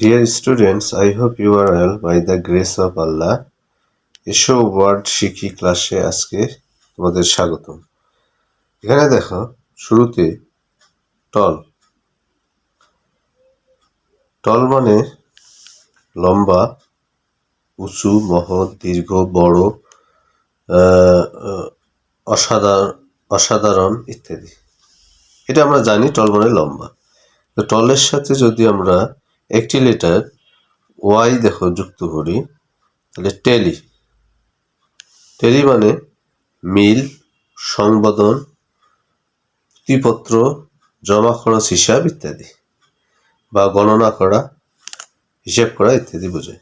Dear students, I hope you are well by the grace of Allah. এসো word শিখি ক্লাসে আজকে তোমাদের স্বাগতম। এখানে দেখো শুরুতে টল। টল মানে লম্বা, উঁচু, মহৎ, দীর্ঘ, বড়, অসাধারণ ইত্যাদি। এটা আমরা জানি টল মানে লম্বা। তো টলের সাথে যদি আমরা একটি লেটার ওয়াই দেখো যুক্ত করি তাহলে টেলি। টেলি মানে মিল, সংবাদন, চুক্তিপত্র, জমা খরচ হিসাব ইত্যাদি, বা গণনা করা, হিসাব করা ইত্যাদি বোঝায়।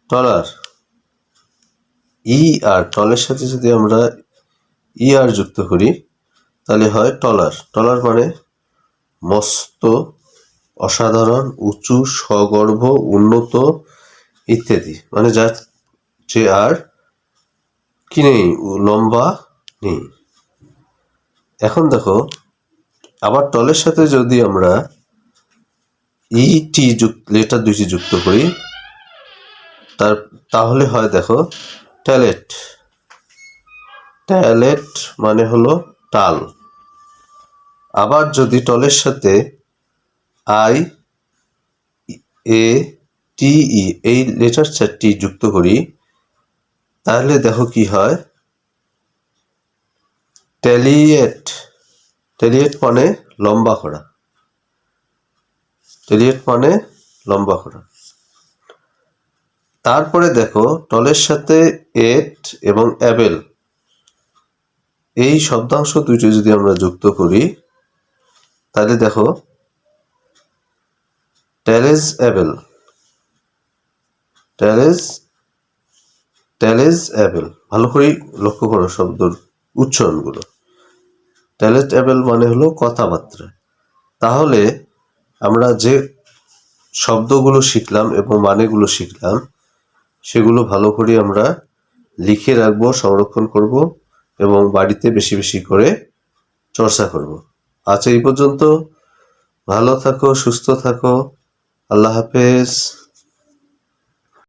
টলার, ই আর টলের সাথে যদি আমরা ই আর যুক্ত করি তাহলে হয় টলার। টলার মানে মস্ত, অসাধারণ, উঁচু, সগর্ভ, উন্নত ইত্যাদি, মানে যার যে আর কি নেই, লম্বা নেই। এখন দেখো আবার টলের সাথে যদি আমরা ইটি লেটার দুইটি যুক্ত করি তাহলে হয় দেখো ট্যালেট। ট্যালেট মানে হলো টাল। আবার যদি টলের সাথে আই এ টি ই এই লেটার চারটি যুক্ত করি তাহলে দেখো কি হয়, ট্যালিয়েট। ট্যালিয়েট মানে লম্বা করা। ট্যালিয়েট মানে লম্বা করা। তারপরে দেখো টলের সাথে এট এবং অ্যাবেল এই শব্দাংশ দুইটি যদি আমরা যুক্ত করি তাহলে দেখো ট্যালেজ অ্যাবেল। ট্যালেজ অ্যাবেল। ভালো করে লক্ষ্য করো শব্দের উচ্চারণগুলো। ট্যালেজ অ্যাবেল মানে হলো কথাবার্তা। তাহলে আমরা যে শব্দগুলো শিখলাম এবং মানেগুলো শিখলাম সেগুলো ভালো করে আমরা লিখে রাখবো, সংরক্ষণ করব এবং বাড়িতে বেশি বেশি করে চর্চা করব। আজ এই পর্যন্ত। ভালো থাকো, সুস্থ থাকো। আল্লাহ হাফেজ।